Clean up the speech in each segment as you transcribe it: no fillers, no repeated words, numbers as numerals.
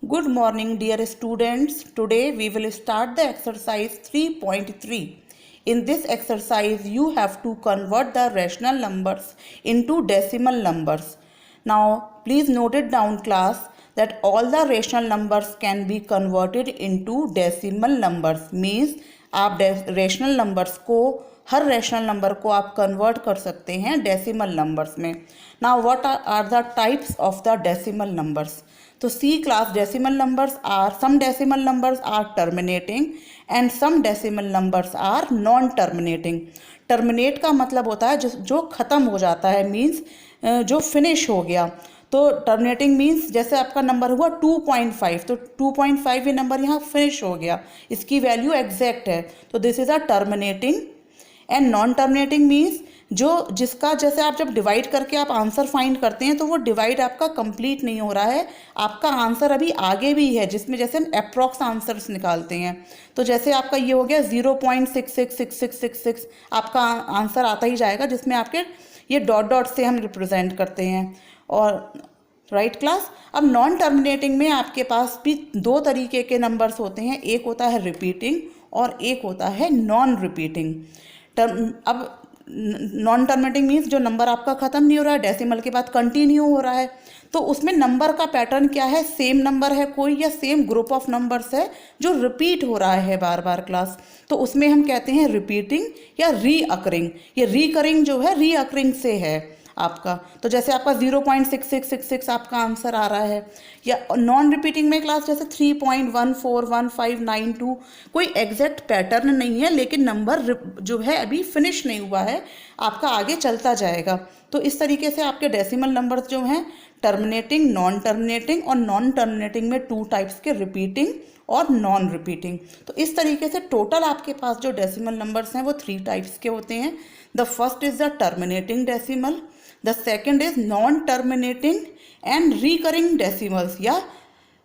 Good morning, dear students. Today we will start the exercise 3.3. In this exercise, you have to convert the rational numbers into decimal numbers. Now, please note it down, class, that all the rational numbers can be converted into decimal numbers. Means आप rational numbers को हर rational number को आप convert कर सकते हैं decimal numbers में. Now what are the types of the decimal numbers. तो see class decimal numbers are some decimal numbers are terminating and some decimal numbers are non terminating. Terminate का मतलब होता है जो ख़त्म हो जाता है, मीन्स जो फिनिश हो गया. तो टर्मिनेटिंग मीन्स जैसे आपका नंबर हुआ 2.5, तो 2.5 ये नंबर यहाँ फिनिश हो गया, इसकी वैल्यू एग्जैक्ट है, तो this is a terminating. And non terminating means जिसका जैसे आप जब डिवाइड करके आप आंसर फाइंड करते हैं तो वो डिवाइड आपका कंप्लीट नहीं हो रहा है, आपका आंसर अभी आगे भी है, जिसमें जैसे हम अप्रॉक्स आंसर्स निकालते हैं. तो जैसे आपका ये हो गया 0.666666 आपका आंसर आता ही जाएगा, जिसमें आपके ये डॉट डॉट से हम रिप्रेजेंट करते हैं. और राइट क्लास. अब नॉन टर्मिनेटिंग में आपके पास भी दो तरीके के नंबर्स होते हैं, एक होता है रिपीटिंग और एक होता है नॉन रिपीटिंग. अब नॉन टर्मिनेटिंग मीन्स जो नंबर आपका ख़त्म नहीं हो रहा है, डेसिमल के बाद कंटिन्यू हो रहा है, तो उसमें नंबर का पैटर्न क्या है, सेम नंबर है कोई या सेम ग्रुप ऑफ नंबर्स है जो रिपीट हो रहा है बार बार क्लास, तो उसमें हम कहते हैं रिपीटिंग या रीअकरिंग. ये रीकरिंग जो है रीअकरिंग से है आपका. तो जैसे आपका 0.6666 आपका आंसर आ रहा है. या नॉन रिपीटिंग में क्लास जैसे 3.141592 कोई एग्जैक्ट पैटर्न नहीं है, लेकिन नंबर जो है अभी फिनिश नहीं हुआ है, आपका आगे चलता जाएगा. तो इस तरीके से आपके डेसिमल नंबर्स जो हैं टर्मिनेटिंग, नॉन टर्मिनेटिंग, और नॉन टर्मिनेटिंग में 2 टाइप्स के रिपीटिंग और नॉन रिपीटिंग. तो इस तरीके से टोटल आपके पास जो डेसिमल नंबर्स हैं वो 3 टाइप्स के होते हैं. The first is the terminating decimal, the second is non-terminating and recurring decimals या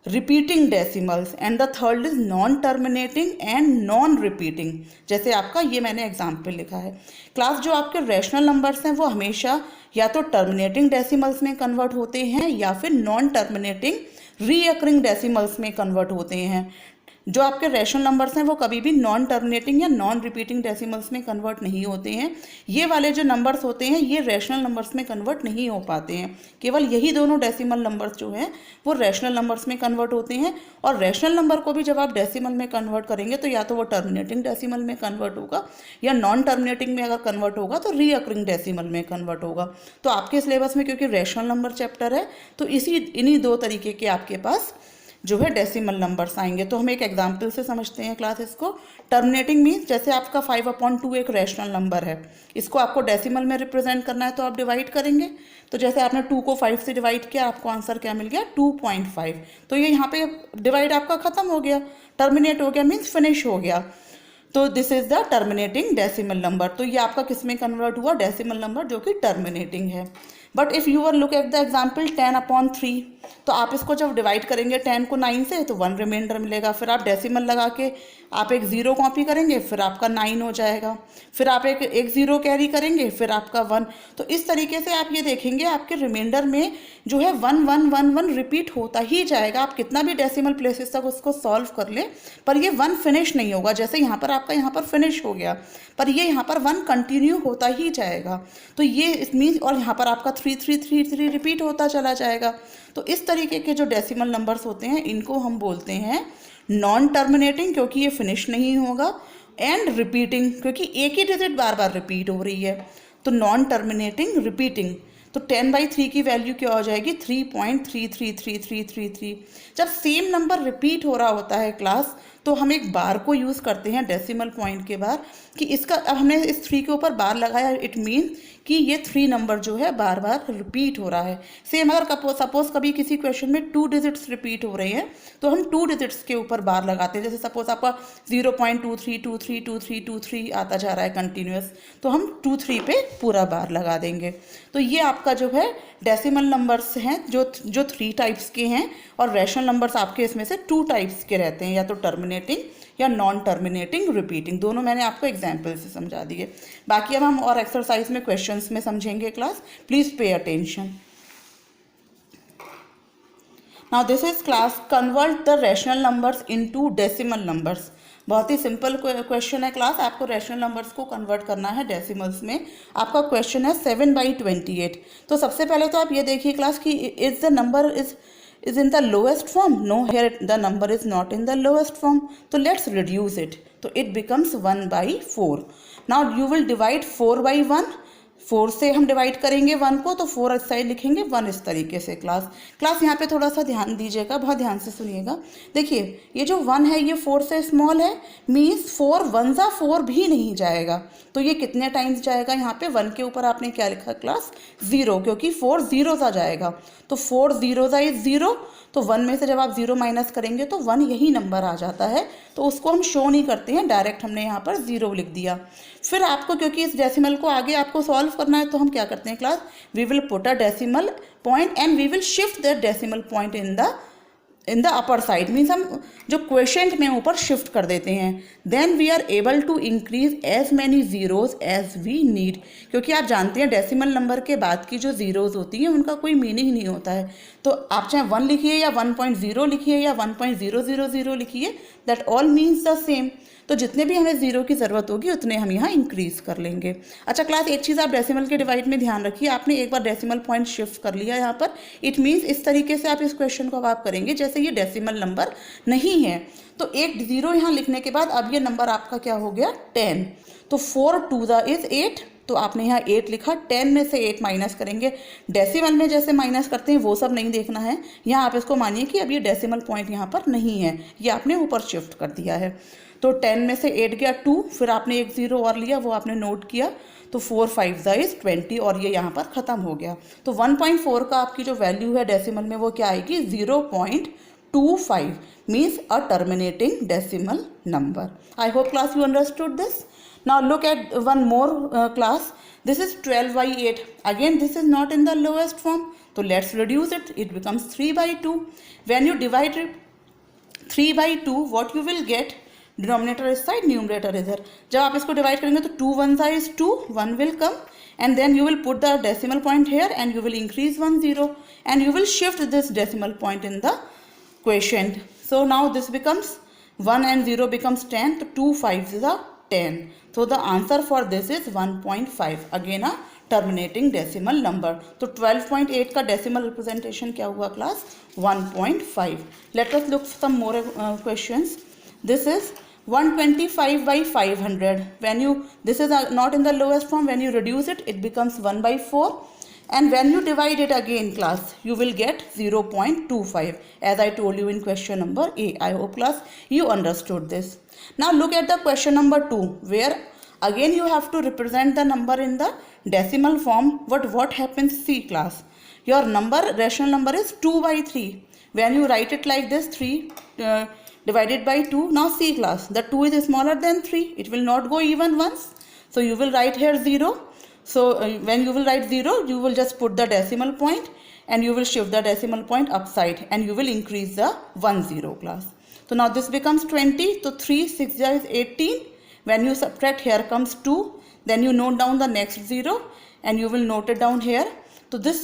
repeating decimals, and the third is non-terminating and non-repeating. जैसे आपका ये मैंने एग्जाम्पल लिखा है क्लास. जो आपके रैशनल नंबर्स हैं वो हमेशा या तो टर्मिनेटिंग डेसिमल्स में कन्वर्ट होते हैं या फिर नॉन टर्मिनेटिंग रीअकरिंग डेसिमल्स में कन्वर्ट होते हैं. जो आपके रैशनल नंबर्स हैं वो कभी भी नॉन टर्मिनेटिंग या नॉन रिपीटिंग डेसिमल्स में कन्वर्ट नहीं होते हैं. ये वाले जो नंबर्स होते हैं ये रैशनल नंबर्स में कन्वर्ट नहीं हो पाते हैं. केवल यही दोनों डेसिमल नंबर्स जो हैं वो रैशनल नंबर्स में कन्वर्ट होते हैं. और रैशनल नंबर को भी जब आप डेसिमल में कन्वर्ट करेंगे तो या तो वो टर्मिनेटिंग डेसिमल में कन्वर्ट होगा या नॉन टर्मिनेटिंग में अगर कन्वर्ट होगा तो रीअकरिंग डेसिमल में कन्वर्ट होगा. तो आपके सिलेबस में क्योंकि रैशनल नंबर चैप्टर है तो इन्हीं 2 तरीके के आपके पास जो है डेसिमल नंबर्स आएंगे. तो हम एक एग्जाम्पल से समझते हैं क्लास इसको. टर्मिनेटिंग मीन्स जैसे आपका 5/2 एक रैशनल नंबर है, इसको आपको डेसिमल में रिप्रेजेंट करना है तो आप डिवाइड करेंगे. तो जैसे आपने 2 को 5 से डिवाइड किया, आपको आंसर क्या मिल गया 2.5. तो ये यहाँ पे डिवाइड आपका ख़त्म हो गया, टर्मिनेट हो गया, मीन्स फिनिश हो गया. तो this is the terminating decimal number. तो ये आपका किस में कन्वर्ट हुआ, डेसिमल नंबर जो कि टर्मिनेटिंग है. But if you are look at the example 10/3, तो आप इसको जब डिवाइड करेंगे 10 को 9 से तो 1 रिमाइंडर मिलेगा. फिर आप डेसिमल लगा के आप एक 0 कॉपी करेंगे, फिर आपका 9 हो जाएगा. फिर आप एक 0 कैरी करेंगे, फिर आपका 1. तो इस तरीके से आप ये देखेंगे आपके रिमाइंडर में जो है 1 1 1 1 रिपीट होता ही जाएगा. आप कितना भी डेसिमल प्लेसेस तक उसको सॉल्व कर लें पर ये 1 फिनिश नहीं होगा. जैसे यहाँ पर आपका यहाँ पर फिनिश हो गया पर ये यहाँ पर 1 कंटिन्यू होता ही जाएगा. तो ये इट मीन्स, और यहाँ पर आपका 3 3 3 3 रिपीट होता चला जाएगा. तो इस तरीके के जो डेसिमल नंबर्स होते हैं इनको हम बोलते हैं नॉन टर्मिनेटिंग क्योंकि ये फिनिश नहीं होगा, एंड रिपीटिंग क्योंकि एक ही डिजिट बार बार रिपीट हो रही है. तो नॉन टर्मिनेटिंग, रिपीटिंग. तो 10/3 की वैल्यू क्या हो जाएगी 3.333333. जब सेम नंबर रिपीट हो रहा होता है क्लास तो हम एक बार को यूज़ करते हैं डेसिमल पॉइंट के बार, कि इसका अब हमने इस 3 के ऊपर बार लगाया, इट मीन कि ये 3 नंबर जो है बार बार रिपीट हो रहा है. सेम अगर सपोज कभी किसी क्वेश्चन में 2 डिजिट्स रिपीट हो रहे हैं तो हम 2 डिजिट्स के ऊपर बार लगाते हैं. जैसे सपोज आपका 0.23232323 आता जा रहा है कंटिन्यूस, तो हम 2 3 पे पूरा बार लगा देंगे. तो ये आपका जो है डेसिमल नंबर्स हैं जो 3 टाइप्स के हैं, और रैशनल नंबर्स आपके इसमें से 2 टाइप्स के रहते हैं, या तो टर्मिनेटिंग या नॉन टर्मिनेटिंग, रिपीटिंग. दोनों मैंने आपको एग्जाम्पल से समझा दिए. बाकी अब हम और एक्सरसाइज में क्वेश्चंस में समझेंगे class. Please pay attention. Now this is class convert the rational numbers into decimal numbers. बहुत ही सिंपल क्वेश्चन है क्लास, आपको रैशनल नंबर्स को कन्वर्ट करना है डेसिमल्स में। आपका क्वेश्चन है 7/28। तो सबसे पहले तो आप ये देखिए क्लास कि is the number is in the lowest form? No, here the number is not in the lowest form. So let's reduce it. So it becomes 1/4. Now you will divide 4/1. 4 से हम डिवाइड करेंगे 1 को, तो 4 इस side लिखेंगे, 1 इस तरीके से। क्लास यहाँ पे थोड़ा सा ध्यान दीजिएगा, बहुत ध्यान से सुनिएगा। देखिए ये जो 1 है ये 4 से स्मॉल है, मीन्स 4 1 ज़ा 4 भी नहीं जाएगा। तो ये कितने टाइम्स जाएगा? यहाँ पे 1 के ऊपर आपने क्या लिखा क्लास? 0, क्योंकि 4 0 सा जाएगा। तो 4 0 ज़ा इज 0, तो 1 में से जब आप 0 माइनस करेंगे तो 1 यही नंबर आ जाता है। तो उसको हम शो नहीं करते हैं, डायरेक्ट हमने यहाँ पर 0 लिख दिया। फिर आपको, क्योंकि इस डेसिमल को आगे आपको सॉल्व करना है, तो हम क्या करते हैं class? We will put a decimal point and we will shift the decimal point in the upper side, means हम जो क्वेश्चन में ऊपर शिफ्ट कर देते हैं। Then we are able to increase as many zeros as we need, क्योंकि आप जानते हैं डेसिमल नंबर के बाद की जो ज़ीरोज़ होती हैं उनका कोई मीनिंग नहीं होता है। तो आप चाहे 1 लिखिए या 1.0 लिखिए या 1.000 लिखिए, that all means the same. तो जितने भी हमें 0 की ज़रूरत होगी उतने हम यहाँ इंक्रीज़ कर लेंगे। अच्छा क्लास, एक चीज़ आप डेसिमल के डिवाइड में ध्यान रखिए, आपने एक बार डेसिमल पॉइंट शिफ्ट कर लिया यहाँ पर, इट मीन्स इस तरीके से आप इस क्वेश्चन को आप करेंगे जैसे ये डेसिमल नंबर नहीं है। तो एक 0 यहाँ लिखने के बाद अब ये नंबर आपका क्या हो गया? 10। तो 4 2 इज़ 8, तो आपने यहाँ 8 लिखा। 10 में से 8 माइनस करेंगे, डेसिमल में जैसे माइनस करते हैं वो सब नहीं देखना है। यहाँ आप इसको मानिए कि अब ये डेसिमल पॉइंट यहाँ पर नहीं है, ये आपने ऊपर शिफ्ट कर दिया है। तो 10 में से 8 गया 2, फिर आपने एक 0 और लिया, वो आपने नोट किया। तो 4 5 इज़ 20 और ये यहाँ पर ख़त्म हो गया। तो 1.4 का आपकी जो वैल्यू है डेसिमल में वो क्या आएगी? 0.25, means a terminating decimal number. I hope class you understood this. Now look at one more class. This is 12/8. Again this is not in the lowest form. So let's reduce it. It becomes 3/2. When you divide it 3/2, what you will get? Denominator is side, numerator is here. जब आप इसको divide करेंगे तो 2 1 is 2, 1 will come, and then you will put the decimal point here and you will increase 1 0 and you will shift this decimal point in the quotient. So now this becomes 1 and 0 becomes 10. So 2 5 is a 10. So the answer for this is 1.5. Again a terminating decimal number. तो 12.8 का decimal representation क्या हुआ class? 1.5. Let us look some more questions. This is 125/500. When you, this is not in the lowest form. When you reduce it, it becomes 1/4. And when you divide it again class, you will get 0.25, as I told you in question number A. I hope class you understood this. Now look at the question number 2, where again you have to represent the number in the decimal form. What happens? See class, your number, rational number is 2/3. When you write it like this, 3 divided by 2. Now see class, the 2 is smaller than 3. It will not go even once. So you will write here 0. So when you will write 0, you will just put the decimal point and you will shift the decimal point upside and you will increase the 1 0 class. So now this becomes 20. So 3 6 is 18. When you subtract, here comes 2. Then you note down the next 0 and you will note it down here. So this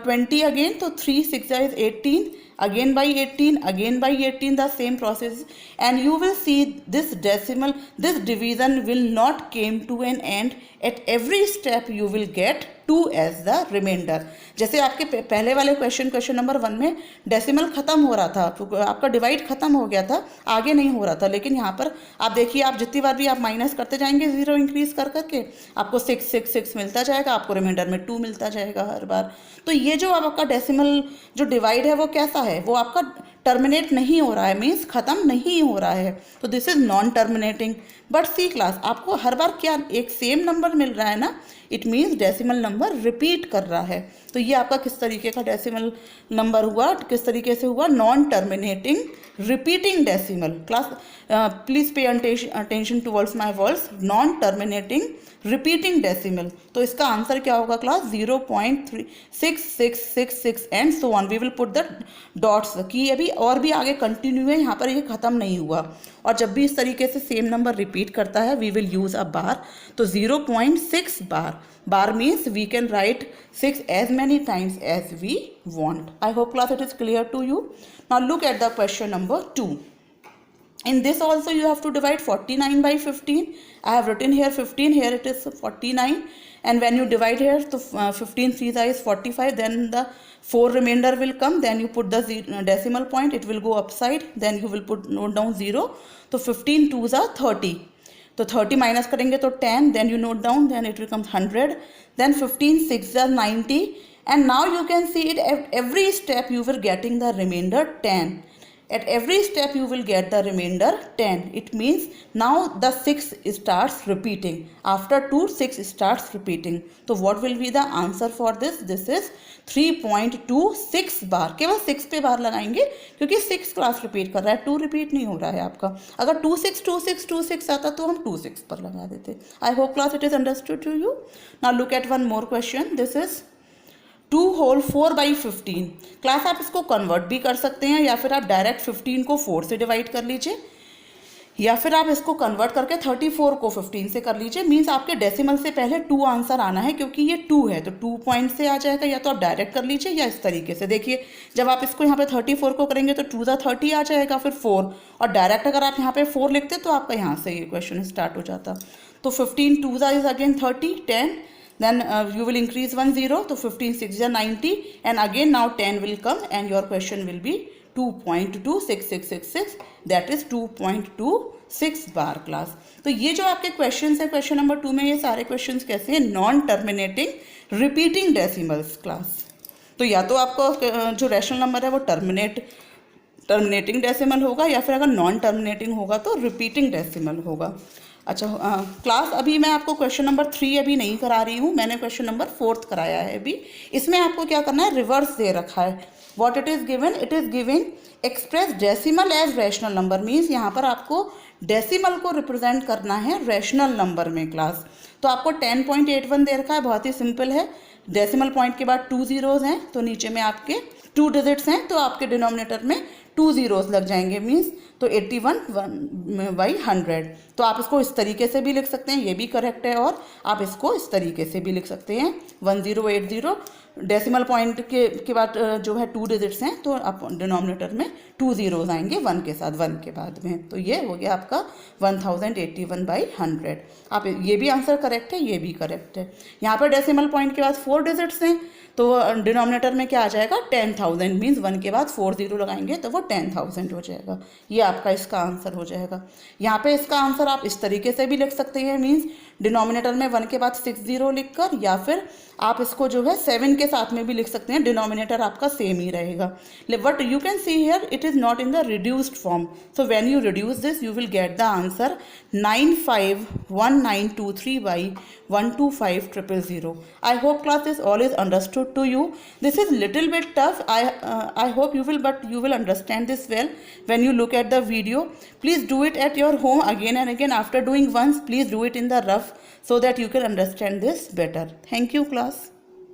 20 again. So 3 6 is 18. Again by 18, again by 18, the same process, and you will see this decimal, this division will not came to an end. At every step you will get 2 as the remainder. जैसे आपके पहले वाले question number 1 में decimal खत्म हो रहा था, आपका डिवाइड खत्म हो गया था, आगे नहीं हो रहा था, लेकिन यहाँ पर आप देखिए, आप जितनी बार भी आप माइनस करते जाएंगे 0 इंक्रीज कर करके, आपको 6 6 6 मिलता जाएगा, आपको रिमाइंडर में 2 मिलता जाएगा हर बार। तो ये जो आपका डेसिमल जो डिवाइड है वो कैसा है? वो आपका टर्मिनेट नहीं हो रहा है, मीन्स ख़त्म नहीं हो रहा है। तो this is non terminating. But see class, आपको हर बार क्या एक सेम नंबर मिल रहा है ना, it means decimal number repeat कर रहा है। तो ये आपका किस तरीके का डेसिमल नंबर हुआ, किस तरीके से हुआ? Non terminating repeating decimal. Class please pay attention towards my words, non terminating repeating decimal. तो इसका आंसर क्या होगा class? 0.6666 and so on. We will put the dots की अभी और भी आगे कंटिन्यू है, यहाँ पर ये ख़त्म नहीं हुआ। और जब भी इस तरीके से सेम नंबर रिपीट करता है, we will use a bar. तो 0.6 bar means we can write 6 as many times as we want. I hope class it is clear to you. Now look at the question number 2. In this also you have to divide 49 by 15. I have written here 15, here it is 49, and when you divide here, so 15 3 is 45, then the 4 remainder will come, then you put the decimal point, it will go upside, then you will put note down 0. So 15 2s are 30. तो 30 minus करेंगे तो 10, then you note down, then it becomes 100, then 15 6 are 90, and now you can see it at every step you were getting the remainder 10. At every step you will get the remainder 10. It means now the 6 starts repeating. After 2, 6 starts repeating. So what will be the answer for this? This is 3.26 बार. केवल 6 पे बार लगाएंगे क्योंकि 6 class repeat कर रहा है, 2 repeat नहीं हो रहा है आपका. अगर 262626 आता तो हम 26 पर लगा देते. I hope class it is understood to you. Now look at one more question. This is 2 whole 4 by 15. Class आप इसको कन्वर्ट भी कर सकते हैं, या फिर आप डायरेक्ट 15 को 4 से डिवाइड कर लीजिए, या फिर आप इसको कन्वर्ट करके 34 को 15 से कर लीजिए. मीन्स आपके डेसिमल से पहले 2 आंसर आना है, क्योंकि ये 2 है तो 2 पॉइंट से आ जाएगा. या तो आप डायरेक्ट कर लीजिए या इस तरीके से. देखिए जब आप इसको यहाँ पे 34 को करेंगे तो 2 ज़ा 30 आ जाएगा, फिर 4, और डायरेक्ट अगर आप यहाँ पे 4 लिखते तो आपका यहाँ से ये क्वेश्चन स्टार्ट हो जाता. तो 15 2 ज़ा is again 30, 10, then you will increase 1 0, so 15 6 is 90, and again now 10 will come and your question will be 2.26666, that is 2.26 bar class. तो ये जो आपके क्वेश्चंस है क्वेश्चन नंबर 2 में, ये सारे क्वेश्चंस कैसे हैं? Non terminating repeating decimals class. तो या तो आपको जो रैशनल नंबर है वो टर्मिनेटिंग डेसिमल होगा, या फिर अगर नॉन टर्मिनेटिंग होगा तो रिपीटिंग डेसिमल होगा. अच्छा क्लास अभी मैं आपको क्वेश्चन नंबर 3 अभी नहीं करा रही हूँ, मैंने क्वेश्चन नंबर 4 कराया है अभी. इसमें आपको क्या करना है? रिवर्स दे रखा है. What it is given? It is given express decimal as rational number. Means यहाँ पर आपको डेसिमल को रिप्रेजेंट करना है रैशनल नंबर में क्लास. तो आपको 10.81 दे रखा है, बहुत ही सिंपल है. डेसिमल पॉइंट के बाद 2 zeros हैं, तो नीचे में आपके 2 डिजिट्स हैं, तो आपके डिनोमिनेटर में 2 zeros लग जाएंगे. मीन्स तो 81 by 100. तो आप इसको इस तरीके से भी लिख सकते हैं, ये भी करेक्ट है, और आप इसको इस तरीके से भी लिख सकते हैं 1080. डेसिमल पॉइंट के बाद जो है 2 डिजिट्स हैं, तो आप डिनोमिनेटर में 2 zeros आएंगे 1 के साथ, 1 के बाद में. तो ये हो गया आपका 1081 by 100. आप ये भी आंसर करेक्ट है, ये भी करेक्ट है. यहाँ पर डेसिमल पॉइंट के बाद 4 डिजिट्स हैं, तो डिनोमिनेटर में क्या आ जाएगा? 10,000. मीन्स 1 के बाद 4 0 लगाएंगे तो वो 10,000 हो जाएगा. ये आपका इसका आंसर हो जाएगा. यहाँ पे इसका आंसर आप इस तरीके से भी लिख सकते हैं. मीन्स डिनोमिनेटर में 1 के बाद 6 0 लिखकर, या फिर आप इसको जो है 7 के साथ में भी लिख सकते हैं. डिनोमिनेटर आपका सेम ही रहेगा. But you can see here it is not in the reduced form. So when you reduce this you will get the answer 951923 by 125000. I hope class this all is understood to you. This is little bit tough. I hope you will understand this well when you look at the video. Please do it at your home again and again. After doing once, please do it in the rough so that you can understand this better. Thank you class.